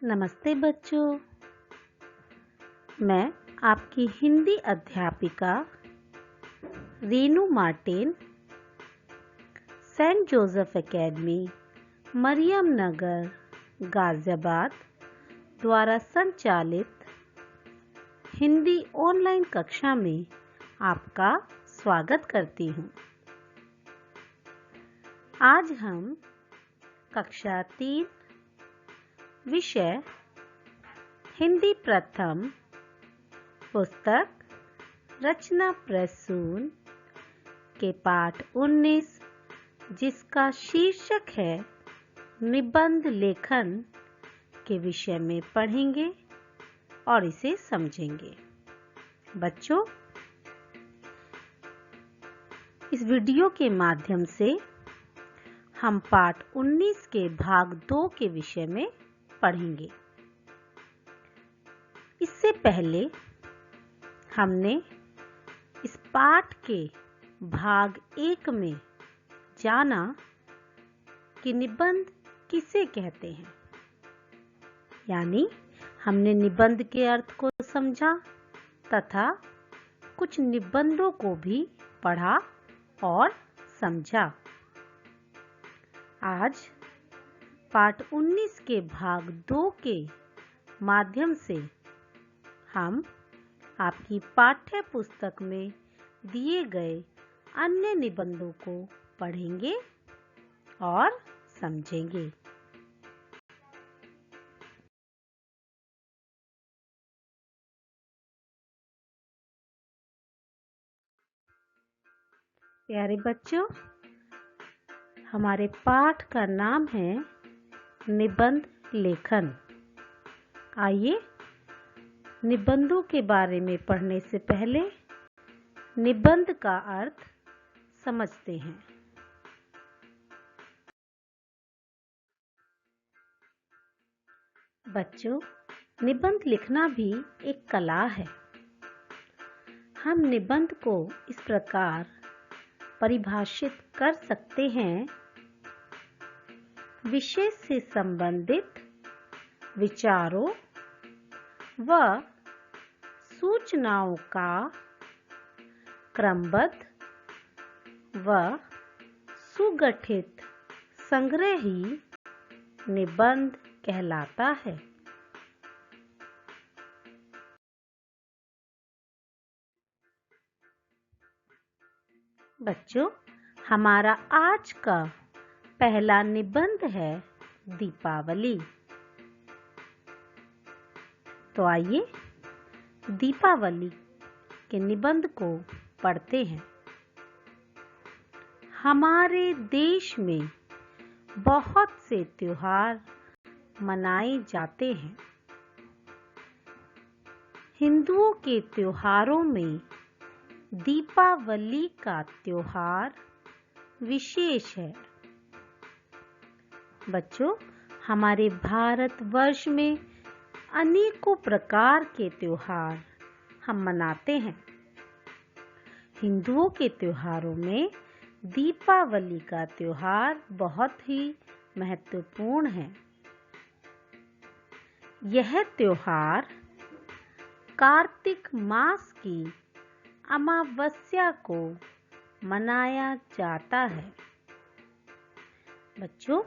नमस्ते बच्चों, मैं आपकी हिंदी अध्यापिका Renu Martin, Saint Joseph academy, Mariam Nagar, Ghaziabad द्वारा संचालित हिंदी ऑनलाइन कक्षा में आपका स्वागत करती हूँ। आज हम कक्षा 3 विषय हिंदी प्रथम पुस्तक रचना प्रसून के पाठ 19 जिसका शीर्षक है निबंध लेखन के विषय में पढ़ेंगे और इसे समझेंगे। बच्चों, इस वीडियो के माध्यम से हम पाठ 19 के भाग 2 के विषय में पढ़ेंगे। इससे पहले हमने इस पाठ के भाग 1 में जाना कि निबंध किसे कहते हैं, यानी हमने निबंध के अर्थ को समझा तथा कुछ निबंधों को भी पढ़ा और समझा। आज पाठ 19 के भाग 2 के माध्यम से हम आपकी पाठ्य पुस्तक में दिए गए अन्य निबंधों को पढ़ेंगे और समझेंगे। प्यारे बच्चों, हमारे पाठ का नाम है निबंध लेखन। आइए निबंधों के बारे में पढ़ने से पहले निबंध का अर्थ समझते हैं। बच्चों, निबंध लिखना भी एक कला है। हम निबंध को इस प्रकार परिभाषित कर सकते हैं: विषय से संबंधित विचारों व सूचनाओं का क्रमबद्ध व सुगठित संग्रह ही निबंध कहलाता है। बच्चों, हमारा आज का पहला निबंध है दीपावली। तो आइए दीपावली के निबंध को पढ़ते हैं। हमारे देश में बहुत से त्योहार मनाए जाते हैं। हिंदुओं के त्योहारों में दीपावली का त्योहार विशेष है। बच्चों, हमारे भारतवर्ष में अनेकों प्रकार के त्योहार हम मनाते हैं। हिंदुओं के त्योहारों में दीपावली का त्योहार बहुत ही महत्वपूर्ण है। यह त्योहार कार्तिक मास की अमावस्या को मनाया जाता है। बच्चों,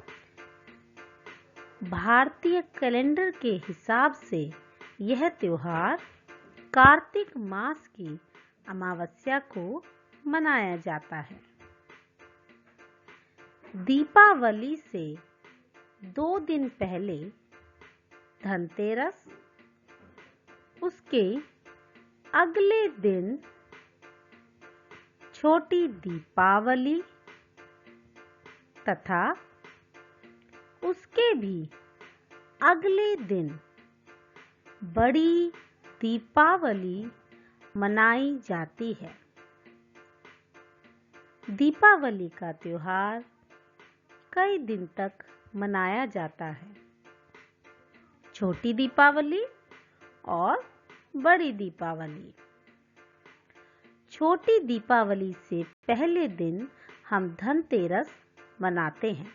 भारतीय कैलेंडर के हिसाब से यह त्योहार कार्तिक मास की अमावस्या को मनाया जाता है। दीपावली से 2 दिन पहले धनतेरस, उसके अगले दिन छोटी दीपावली तथा उसके भी अगले दिन बड़ी दीपावली मनाई जाती है। दीपावली का त्योहार कई दिन तक मनाया जाता है। छोटी दीपावली और बड़ी दीपावली। छोटी दीपावली से पहले दिन हम धनतेरस मनाते हैं।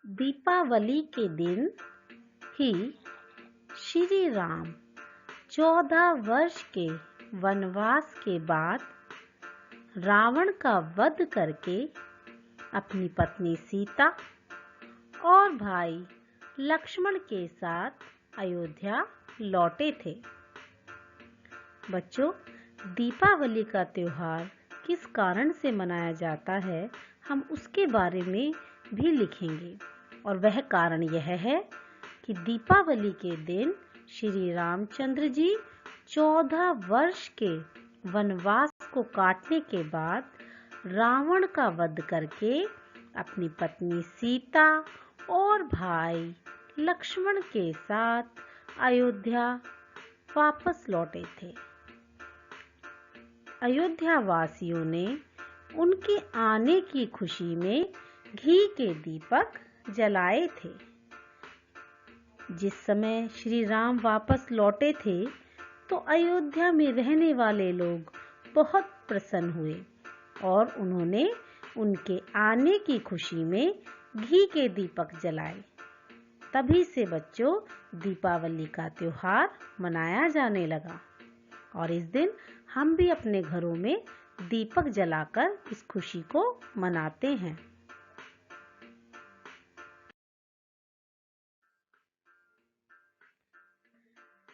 दीपावली के दिन ही श्री राम 14 वर्ष के वनवास के बाद रावण का वध करके अपनी पत्नी सीता और भाई लक्ष्मण के साथ अयोध्या लौटे थे। बच्चों, दीपावली का त्योहार किस कारण से मनाया जाता है, हम उसके बारे में भी लिखेंगे। और वह कारण यह है कि दीपावली के दिन श्री रामचंद्र जी 14 वर्ष के वनवास को काटने के बाद रावण का वध करके अपनी पत्नी सीता और भाई लक्ष्मण के साथ अयोध्या वापस लौटे थे। अयोध्या वासियों ने उनके आने की खुशी में घी के दीपक जलाए थे। जिस समय श्री राम वापस लौटे थे तो अयोध्या में रहने वाले लोग बहुत प्रसन्न हुए और उन्होंने उनके आने की खुशी में घी के दीपक जलाए। तभी से बच्चों दीपावली का त्योहार मनाया जाने लगा और इस दिन हम भी अपने घरों में दीपक जलाकर इस खुशी को मनाते हैं।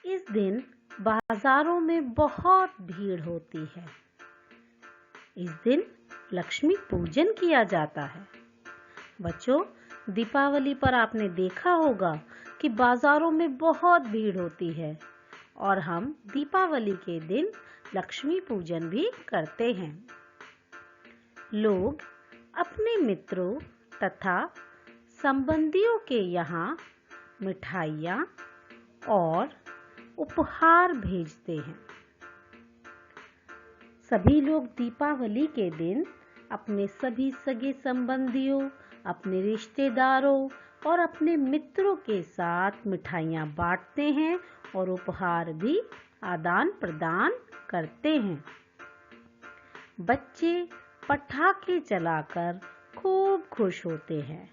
इस दिन बाजारों में बहुत भीड़ होती है। इस दिन लक्ष्मी पूजन किया जाता है। बच्चों, दीपावली पर आपने देखा होगा कि बाजारों में बहुत भीड़ होती है और हम दीपावली के दिन लक्ष्मी पूजन भी करते हैं। लोग अपने मित्रों तथा संबंधियों के यहाँ मिठाइयाँ और उपहार भेजते हैं। सभी लोग दीपावली के दिन अपने सभी सगे संबंधियों, अपने रिश्तेदारों और अपने मित्रों के साथ मिठाइयाँ बांटते हैं और उपहार भी आदान प्रदान करते हैं। बच्चे पटाखे जलाकर खूब खुश होते हैं।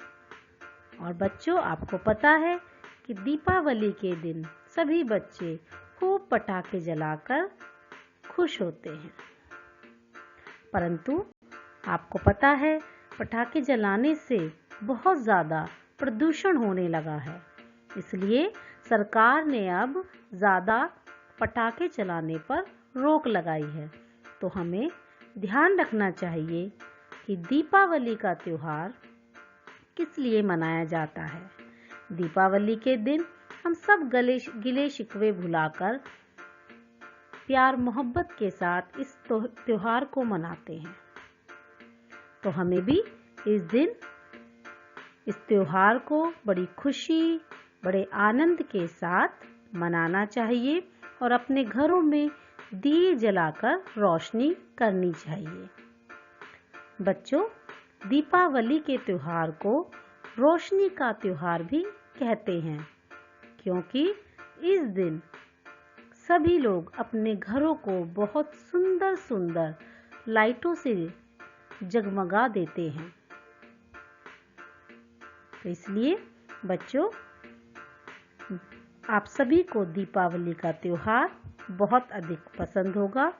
और बच्चों, आपको पता है कि दीपावली के दिन सभी बच्चे खूब पटाखे जलाकर खुश होते हैं। परंतु आपको पता है, पटाखे जलाने से बहुत ज़्यादा प्रदूषण होने लगा है। इसलिए सरकार ने अब ज़्यादा पटाखे चलाने पर रोक लगाई है। तो हमें ध्यान रखना चाहिए कि दीपावली का त्योहार किस लिए मनाया जाता है। दीपावली के दिन हम सब गिले शिकवे भुलाकर प्यार मोहब्बत के साथ इस त्योहार को मनाते हैं। तो हमें भी इस दिन इस त्योहार को बड़ी खुशी, बड़े आनंद के साथ मनाना चाहिए और अपने घरों में दिए जलाकर रोशनी करनी चाहिए। बच्चों, दीपावली के त्योहार को रोशनी का त्योहार भी कहते हैं, क्योंकि इस दिन सभी लोग अपने घरों को बहुत सुंदर सुंदर लाइटों से जगमगा देते हैं। तो इसलिए बच्चों, आप सभी को दीपावली का त्योहार बहुत अधिक पसंद होगा।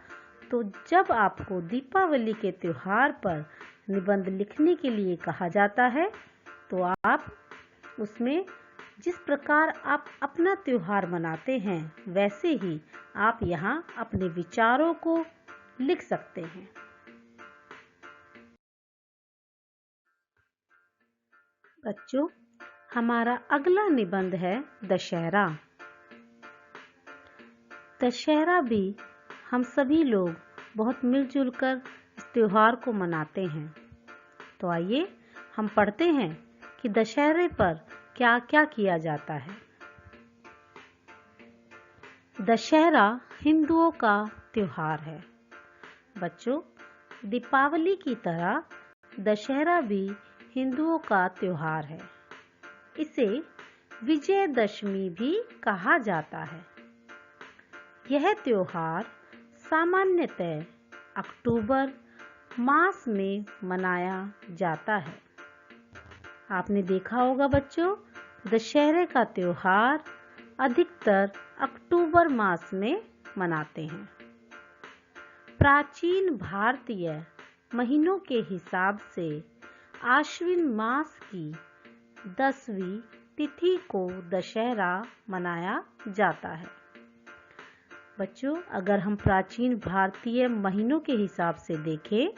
तो जब आपको दीपावली के त्योहार पर निबंध लिखने के लिए कहा जाता है तो आप उसमें जिस प्रकार आप अपना त्योहार मनाते हैं वैसे ही आप यहाँ अपने विचारों को लिख सकते हैं। बच्चों, हमारा अगला निबंध है दशहरा। दशहरा भी हम सभी लोग बहुत मिलजुल कर इस त्योहार को मनाते हैं। तो आइए हम पढ़ते हैं कि दशहरे पर क्या क्या किया जाता है। दशहरा हिंदुओं का त्योहार है। बच्चों, दीपावली की तरह दशहरा भी हिंदुओं का त्योहार है। इसे विजयदशमी भी कहा जाता है। यह त्योहार सामान्यतः अक्टूबर मास में मनाया जाता है। आपने देखा होगा बच्चों, दशहरे का त्योहार अधिकतर अक्टूबर मास में मनाते हैं। प्राचीन भारतीय महीनों के हिसाब से आश्विन मास की 10वीं तिथि को दशहरा मनाया जाता है। बच्चों, अगर हम प्राचीन भारतीय महीनों के हिसाब से देखें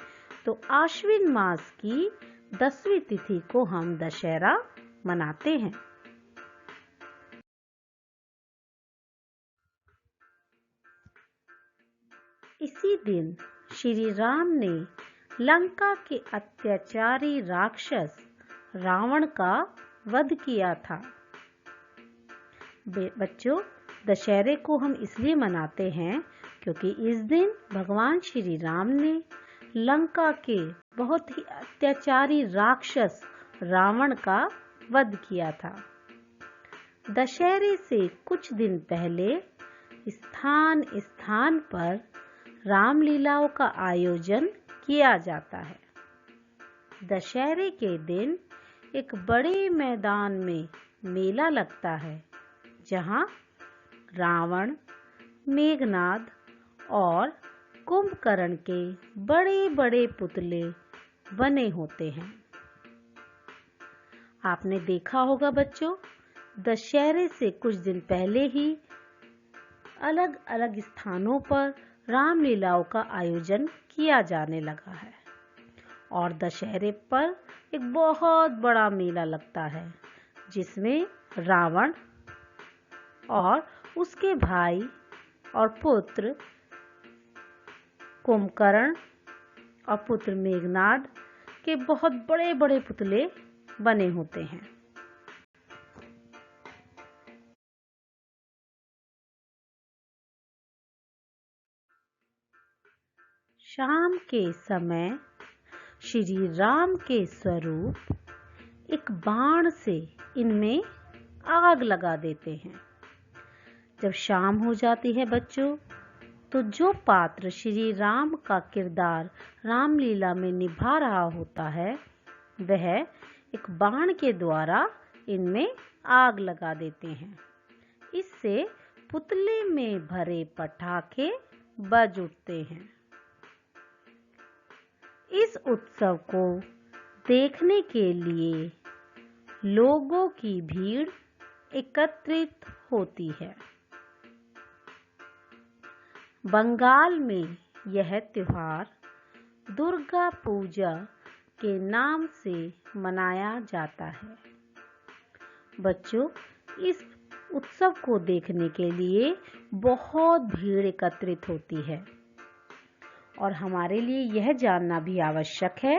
तो आश्विन मास की 10वीं तिथि को हम दशहरा मनाते हैं। इसी दिन श्री राम ने लंका के अत्याचारी राक्षस रावण का वध किया था। बच्चों, दशहरे को हम इसलिए मनाते हैं क्योंकि इस दिन भगवान श्री राम ने लंका के बहुत ही अत्याचारी राक्षस रावण का वध किया था। दशहरे से कुछ दिन पहले स्थान स्थान पर रामलीलाओं का आयोजन किया जाता है। दशहरे के दिन एक बड़े मैदान में मेला लगता है जहां रावण, मेघनाद और कुंभकर्ण के बड़े बड़े पुतले बने होते हैं। आपने देखा होगा बच्चों, दशहरे से कुछ दिन पहले ही अलग अलग स्थानों पर रामलीलाओं का आयोजन किया जाने लगा है और दशहरे पर एक बहुत बड़ा मेला लगता है जिसमें रावण और उसके भाई और पुत्र कुंभकर्ण और पुत्र मेघनाद के बहुत बड़े बड़े पुतले बने होते हैं। शाम के समय श्री राम के स्वरूप एक बाण से इनमें आग लगा देते हैं। जब शाम हो जाती है बच्चों, तो जो पात्र श्री राम का किरदार रामलीला में निभा रहा होता है वह एक बाण के द्वारा इनमें आग लगा देते हैं। इससे पुतले में भरे पटाखे बज उठते हैं। इस उत्सव को देखने के लिए लोगों की भीड़ एकत्रित होती है। बंगाल में यह त्योहार दुर्गा पूजा के नाम से मनाया जाता है। बच्चों, इस उत्सव को देखने के लिए बहुत भीड़ एकत्रित होती है और हमारे लिए यह जानना भी आवश्यक है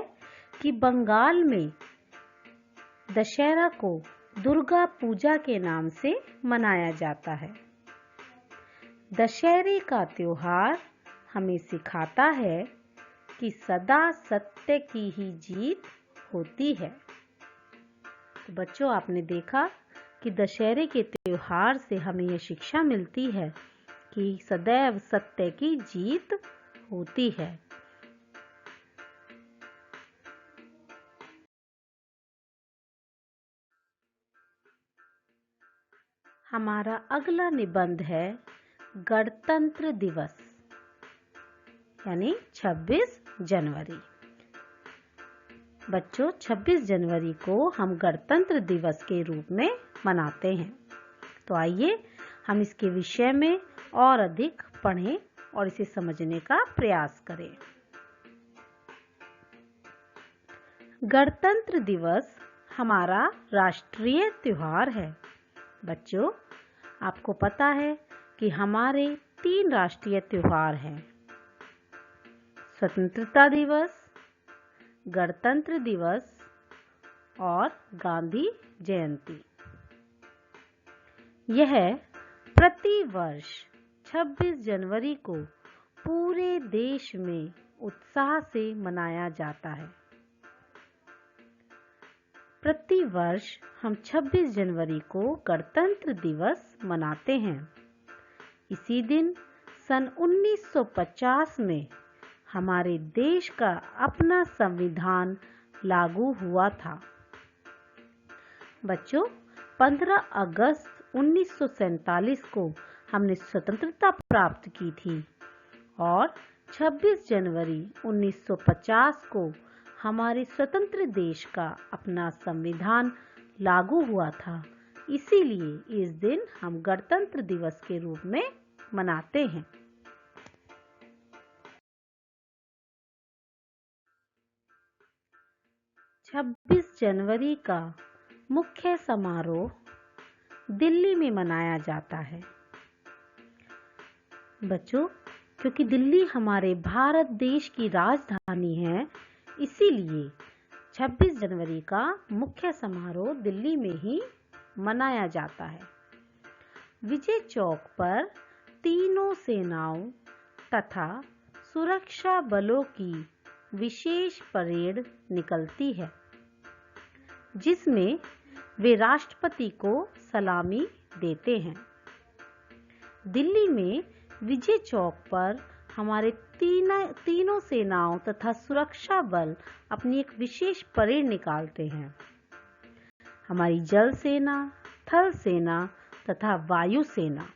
कि बंगाल में दशहरा को दुर्गा पूजा के नाम से मनाया जाता है। दशहरे का त्योहार हमें सिखाता है कि सदा सत्य की ही जीत होती है। तो बच्चों, आपने देखा कि दशहरे के त्योहार से हमें यह शिक्षा मिलती है कि सदैव सत्य की जीत होती है। हमारा अगला निबंध है गणतंत्र दिवस यानी 26 जनवरी। बच्चों, 26 जनवरी को हम गणतंत्र दिवस के रूप में मनाते हैं। तो आइए हम इसके विषय में और अधिक पढ़ें और इसे समझने का प्रयास करें। गणतंत्र दिवस हमारा राष्ट्रीय त्योहार है। बच्चों, आपको पता है कि हमारे 3 राष्ट्रीय त्योहार हैं: स्वतंत्रता दिवस, गणतंत्र दिवस और गांधी जयंती। यह प्रति वर्ष 26 जनवरी को पूरे देश में उत्साह से मनाया जाता है। प्रति वर्ष हम 26 जनवरी को गणतंत्र दिवस मनाते हैं। इसी दिन सन 1950 में हमारे देश का अपना संविधान लागू हुआ था। बच्चों, 15 अगस्त 1947 को हमने स्वतंत्रता प्राप्त की थी और 26 जनवरी 1950 को हमारे स्वतंत्र देश का अपना संविधान लागू हुआ था। इसीलिए इस दिन हम गणतंत्र दिवस के रूप में मनाते हैं। 26 जनवरी का मुख्य समारोह दिल्ली में मनाया जाता है। बच्चों, क्योंकि दिल्ली हमारे भारत देश की राजधानी है, इसीलिए 26 जनवरी का मुख्य समारोह दिल्ली में ही मनाया जाता है। विजय चौक पर तीनों सेनाओं तथा सुरक्षा बलों की विशेष परेड निकलती है, जिसमें वे राष्ट्रपति को सलामी देते हैं। दिल्ली में विजय चौक पर हमारे तीनों सेनाओं तथा सुरक्षा बल अपनी एक विशेष परेड निकालते हैं। हमारी जल सेना, थल सेना तथा वायु सेना,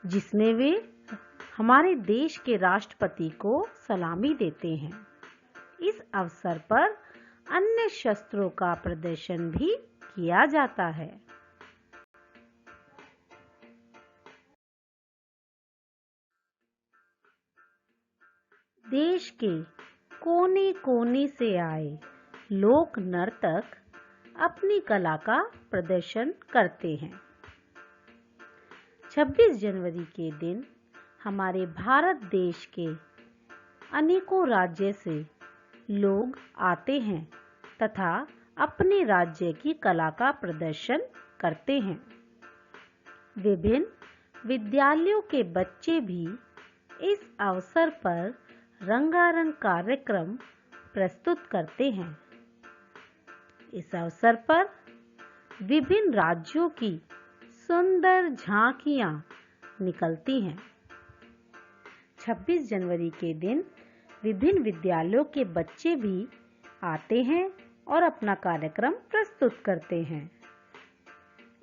जिसमें वे हमारे देश के राष्ट्रपति को सलामी देते हैं। इस अवसर पर अन्य शस्त्रों का प्रदर्शन भी किया जाता है। देश के कोने-कोने से आए लोक नर्तक अपनी कला का प्रदर्शन करते हैं। 26 जनवरी के दिन हमारे भारत देश के अनेकों राज्य से लोग आते हैं तथा अपने राज्य की कला का प्रदर्शन करते हैं। विभिन्न विद्यालयों के बच्चे भी इस अवसर पर रंगारंग कार्यक्रम प्रस्तुत करते हैं। इस अवसर पर विभिन्न राज्यों की सुंदर झांकियां निकलती हैं। 26 जनवरी के दिन विभिन्न विद्यालयों के बच्चे भी आते हैं और अपना कार्यक्रम प्रस्तुत करते हैं।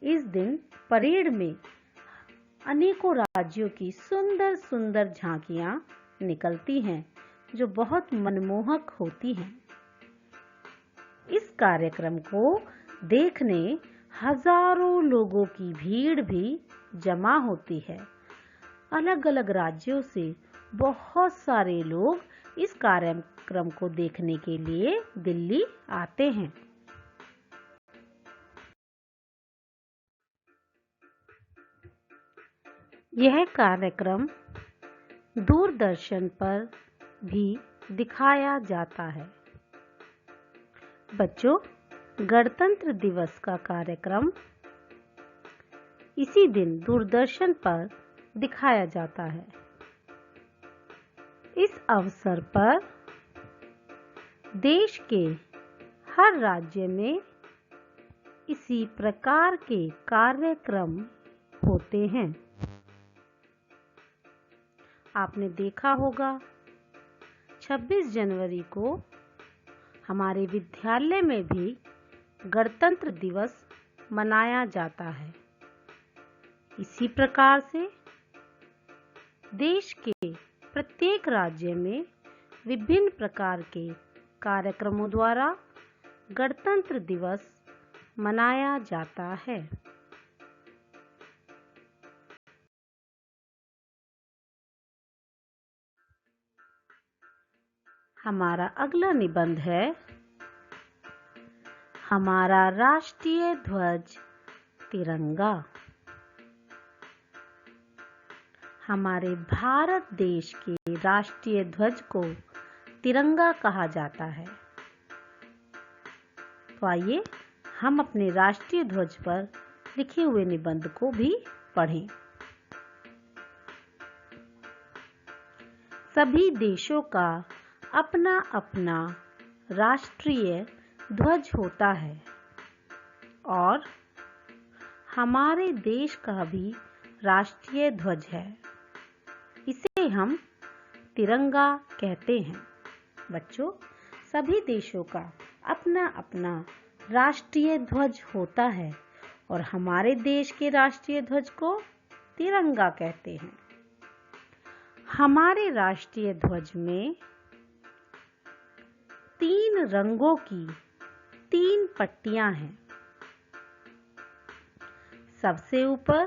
इस दिन परेड में अनेकों राज्यों की सुंदर सुंदर झांकियां निकलती हैं, जो बहुत मनमोहक होती हैं। इस कार्यक्रम को देखने हजारों लोगों की भीड़ भी जमा होती है। अलग-अलग राज्यों से बहुत सारे लोग इस कार्यक्रम को देखने के लिए दिल्ली आते हैं। यह कार्यक्रम दूरदर्शन पर भी दिखाया जाता है। बच्चों, गणतंत्र दिवस का कार्यक्रम इसी दिन दूरदर्शन पर दिखाया जाता है। इस अवसर पर देश के हर राज्य में इसी प्रकार के कार्यक्रम होते हैं। आपने देखा होगा 26 जनवरी को हमारे विद्यालय में भी गणतंत्र दिवस मनाया जाता है। इसी प्रकार से देश के प्रत्येक राज्य में विभिन्न प्रकार के कार्यक्रमों द्वारा गणतंत्र दिवस मनाया जाता है। हमारा अगला निबंध है हमारा राष्ट्रीय ध्वज तिरंगा। हमारे भारत देश के राष्ट्रीय ध्वज को तिरंगा कहा जाता है। तो आइए हम अपने राष्ट्रीय ध्वज पर लिखे हुए निबंध को भी पढ़ें। सभी देशों का अपना अपना राष्ट्रीय ध्वज होता है और हमारे देश का भी राष्ट्रीय ध्वज है। इसे हम तिरंगा कहते हैं। बच्चों, सभी देशों का अपना अपना राष्ट्रीय ध्वज होता है और हमारे देश के राष्ट्रीय ध्वज को तिरंगा कहते हैं। हमारे राष्ट्रीय ध्वज में 3 रंगों की 3 पट्टियां हैं। सबसे ऊपर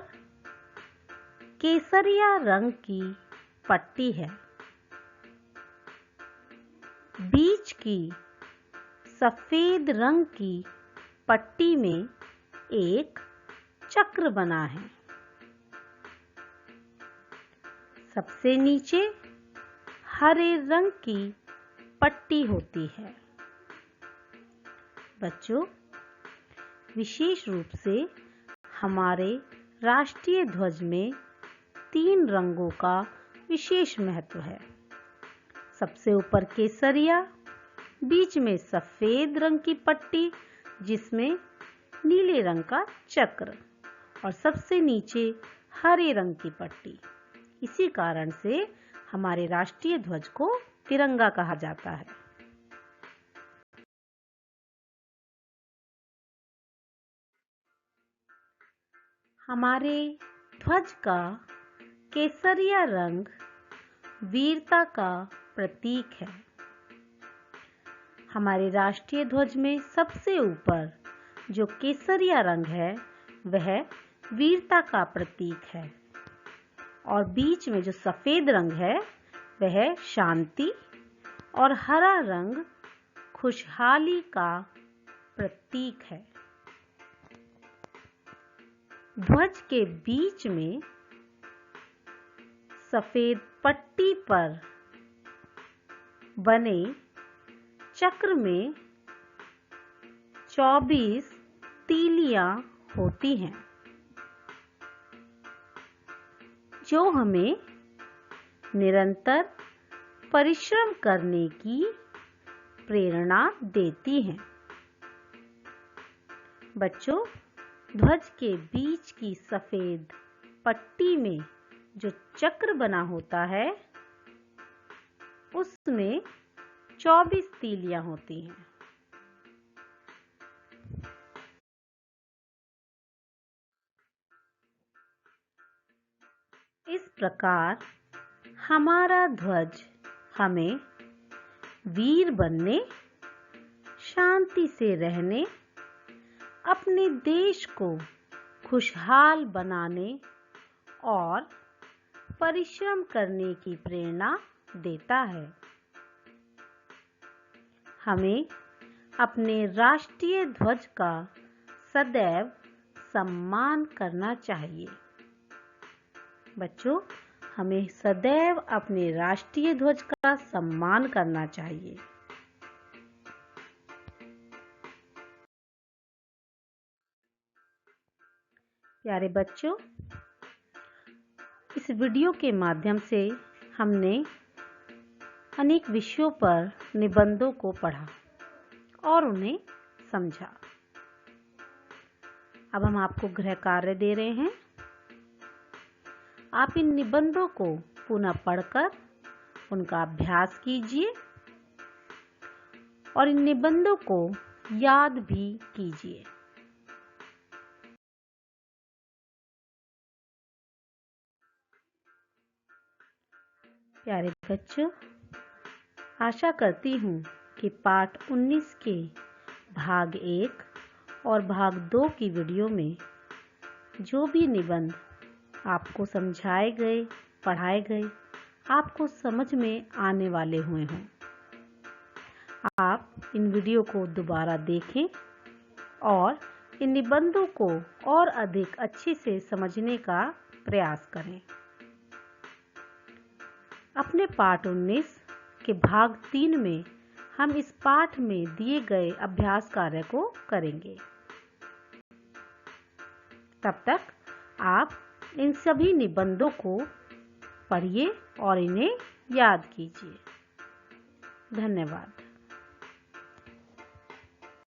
केसरिया रंग की पट्टी है। बीच की सफेद रंग की पट्टी में एक चक्र बना है। सबसे नीचे हरे रंग की पट्टी होती है। बच्चों, विशेष रूप से हमारे राष्ट्रीय ध्वज में 3 रंगों का विशेष महत्व है। सबसे ऊपर केसरिया, बीच में सफेद रंग की पट्टी जिसमें नीले रंग का चक्र और सबसे नीचे हरे रंग की पट्टी। इसी कारण से हमारे राष्ट्रीय ध्वज को तिरंगा कहा जाता है। हमारे ध्वज का केसरिया रंग वीरता का प्रतीक है। हमारे राष्ट्रीय ध्वज में सबसे ऊपर जो केसरिया रंग है वह वीरता का प्रतीक है और बीच में जो सफेद रंग है वह शांति और हरा रंग खुशहाली का प्रतीक है। ध्वज के बीच में सफेद पट्टी पर बने चक्र में 24 तीलियां होती हैं जो हमें निरंतर परिश्रम करने की प्रेरणा देती हैं। बच्चों, ध्वज के बीच की सफेद पट्टी में जो चक्र बना होता है उसमें 24 तीलियां होती हैं। इस प्रकार हमारा ध्वज हमें वीर बनने, शांति से रहने, अपने देश को खुशहाल बनाने और परिश्रम करने की प्रेरणा देता है। हमें अपने राष्ट्रीय ध्वज का सदैव सम्मान करना चाहिए। बच्चों, हमें सदैव अपने राष्ट्रीय ध्वज का सम्मान करना चाहिए। प्यारे बच्चों, इस वीडियो के माध्यम से हमने अनेक विषयों पर निबंधों को पढ़ा और उन्हें समझा। अब हम आपको गृह कार्य दे रहे हैं। आप इन निबंधों को पुनः पढ़कर उनका अभ्यास कीजिए और इन निबंधों को याद भी कीजिए। प्यारे बच्चों, आशा करती हूँ कि पाठ 19 के भाग 1 और भाग 2 की वीडियो में जो भी निबंध आपको समझाए गए, पढ़ाए गए, आपको समझ में आने वाले हुए हों। आप इन वीडियो को दोबारा देखें और इन निबंधों को और अधिक अच्छे से समझने का प्रयास करें। अपने पाठ 19 के भाग 3 में हम इस पाठ में दिए गए अभ्यास कार्य को करेंगे। तब तक आप इन सभी निबंधों को पढ़िए और इन्हें याद कीजिए। धन्यवाद।